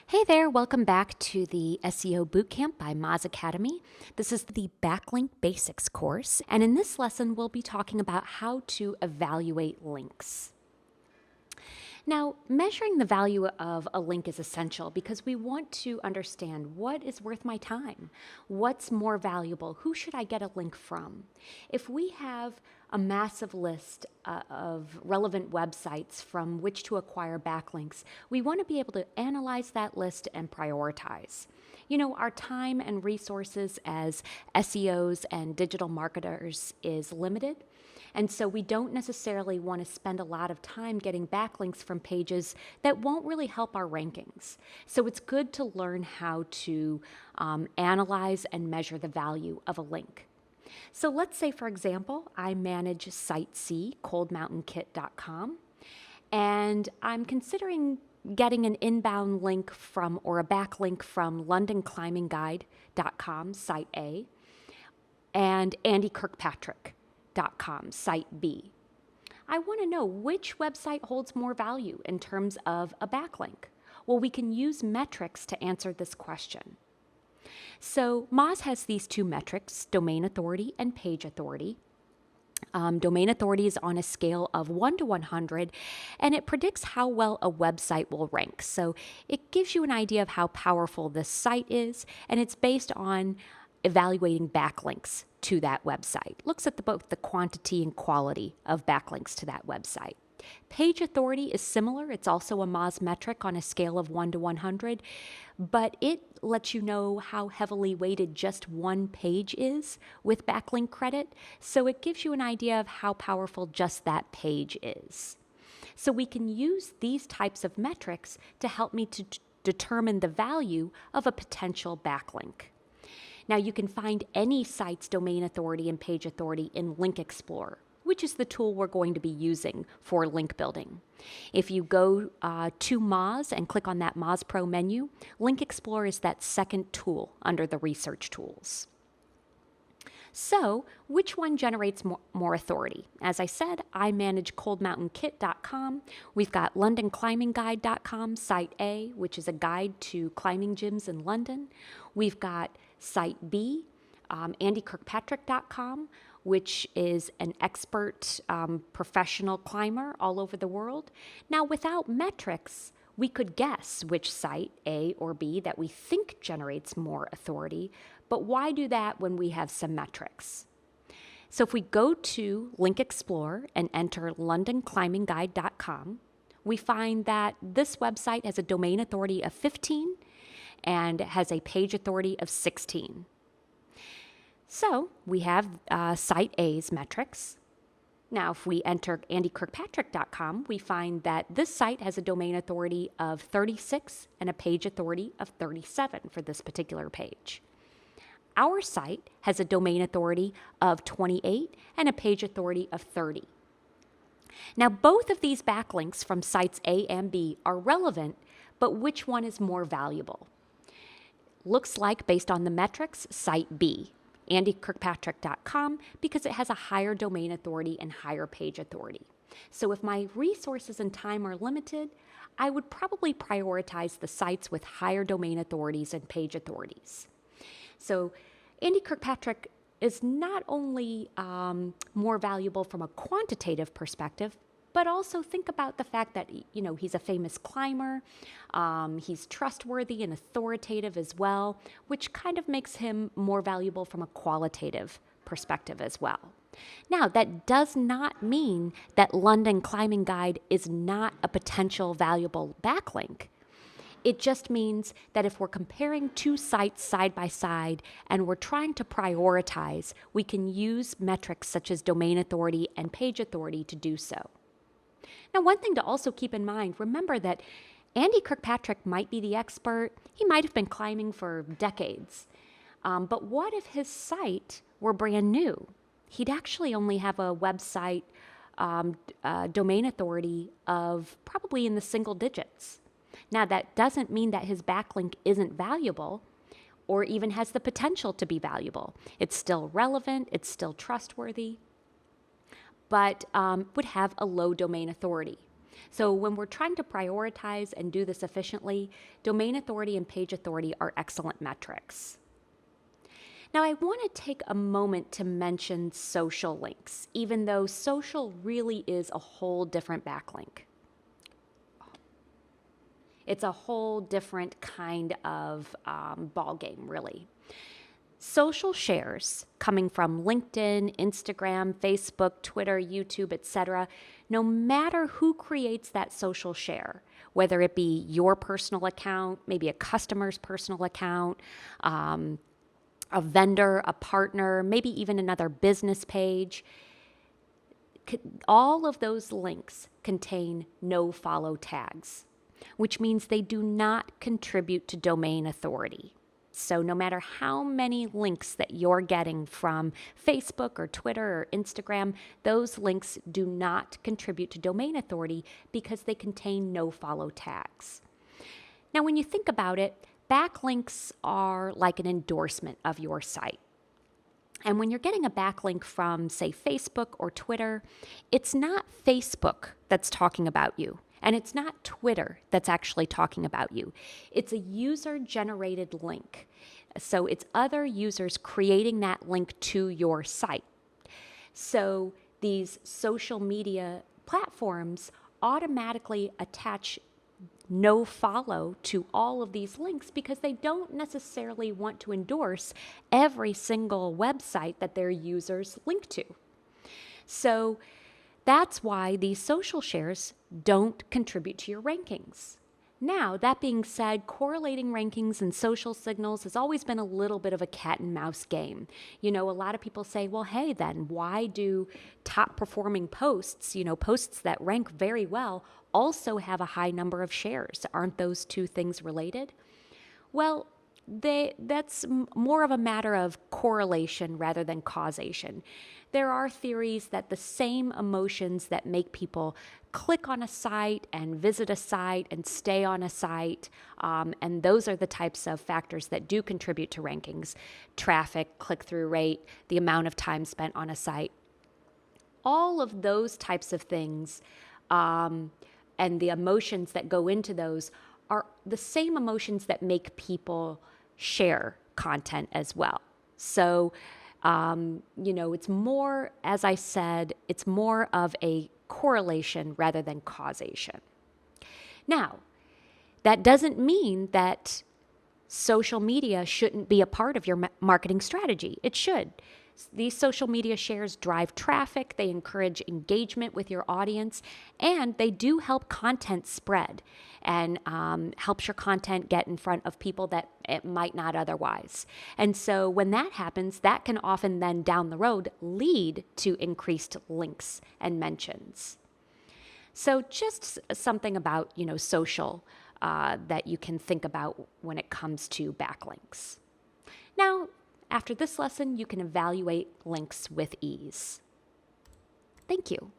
Hey there, welcome back to the SEO Bootcamp by Moz Academy. This is the Backlink Basics course, and in this lesson we'll be talking about how to evaluate links. Now, measuring the value of a link is essential because we want to understand what is worth my time, what's more valuable, who should I get a link from. If we have a massive list of relevant websites from which to acquire backlinks, we want to be able to analyze that list and prioritize. You know, our time and resources as SEOs and digital marketers is limited. And so we don't necessarily want to spend a lot of time getting backlinks from pages that won't really help our rankings. So it's good to learn how to analyze and measure the value of a link. So let's say, for example, I manage Site C, coldmountainkit.com, and I'm considering getting an inbound link from or a backlink from londonclimbingguide.com, Site A, and andykirkpatrick.com, Site B. I want to know which website holds more value in terms of a backlink. Well, we can use metrics to answer this question. So Moz has these two metrics, domain authority and page authority. Domain authority is on a scale of 1 to 100, and it predicts how well a website will rank. So it gives you an idea of how powerful this site is, and it's based on evaluating backlinks to that website. Looks at both the quantity and quality of backlinks to that website. Page authority is similar. It's also a Moz metric on a scale of 1 to 100, but it lets you know how heavily weighted just one page is with backlink credit. So it gives you an idea of how powerful just that page is. So we can use these types of metrics to help me to determine the value of a potential backlink. Now, you can find any site's domain authority and page authority in Link Explorer, which is the tool we're going to be using for link building. If you go to Moz and click on that Moz Pro menu, Link Explorer is that second tool under the research tools. So, which one generates more authority? As I said, I manage coldmountainkit.com. We've got londonclimbingguide.com, Site A, which is a guide to climbing gyms in London. We've got Site B, andykirkpatrick.com, which is an expert professional climber all over the world. Now, without metrics, we could guess which site, A or B, that we think generates more authority, but why do that when we have some metrics? So if we go to Link Explorer and enter londonclimbingguide.com, we find that this website has a domain authority of 15 and has a page authority of 16. So we have Site A's metrics. Now, if we enter andykirkpatrick.com, we find that this site has a domain authority of 36 and a page authority of 37 for this particular page. Our site has a domain authority of 28 and a page authority of 30. Now, both of these backlinks from sites A and B are relevant, but which one is more valuable? Looks like, based on the metrics, Site B, andykirkpatrick.com, because it has a higher domain authority and higher page authority. So if my resources and time are limited, I would probably prioritize the sites with higher domain authorities and page authorities. So Andy Kirkpatrick is not only more valuable from a quantitative perspective, but also think about the fact that, you know, he's a famous climber, he's trustworthy and authoritative as well, which kind of makes him more valuable from a qualitative perspective as well. Now, that does not mean that London Climbing Guide is not a potential valuable backlink. It just means that if we're comparing two sites side by side and we're trying to prioritize, we can use metrics such as domain authority and page authority to do so. Now, one thing to also keep in mind, remember that Andy Kirkpatrick might be the expert. He might have been climbing for decades. But what if his site were brand new? He'd actually only have a website domain authority of probably in the single digits. Now, that doesn't mean that his backlink isn't valuable or even has the potential to be valuable. It's still relevant, it's still trustworthy, but would have a low domain authority. So when we're trying to prioritize and do this efficiently, domain authority and page authority are excellent metrics. Now, I want to take a moment to mention social links, even though social really is a whole different backlink. It's a whole different kind of ballgame, really. Social shares coming from LinkedIn, Instagram, Facebook, Twitter, YouTube, etc., no matter who creates that social share, whether it be your personal account, maybe a customer's personal account, a vendor, a partner, maybe even another business page, all of those links contain no follow tags, which means they do not contribute to domain authority. So no matter how many links that you're getting from Facebook or Twitter or Instagram, those links do not contribute to domain authority because they contain no follow tags. Now, when you think about it, backlinks are like an endorsement of your site. And when you're getting a backlink from, say, Facebook or Twitter, it's not Facebook that's talking about you. And it's not Twitter that's actually talking about you. It's a user-generated link. So it's other users creating that link to your site. So these social media platforms automatically attach no follow to all of these links because they don't necessarily want to endorse every single website that their users link to. So that's why these social shares don't contribute to your rankings. Now, that being said, correlating rankings and social signals has always been a little bit of a cat and mouse game. A lot of people say, well, hey, then why do top performing posts, posts that rank very well, also have a high number of shares? Aren't those two things related? Well, that's more of a matter of correlation rather than causation. There are theories that the same emotions that make people click on a site and visit a site and stay on a site, and those are the types of factors that do contribute to rankings: traffic, click-through rate, the amount of time spent on a site. All of those types of things and the emotions that go into those are the same emotions that make people share content as well. So, it's more, as I said, it's more of a correlation rather than causation. Now, that doesn't mean that social media shouldn't be a part of your marketing strategy. It should. These social media shares drive traffic, they encourage engagement with your audience, and they do help content spread and helps your content get in front of people that it might not otherwise. And so when that happens, that can often then down the road lead to increased links and mentions. So just something about, social that you can think about when it comes to backlinks. Now, after this lesson, you can evaluate links with ease. Thank you.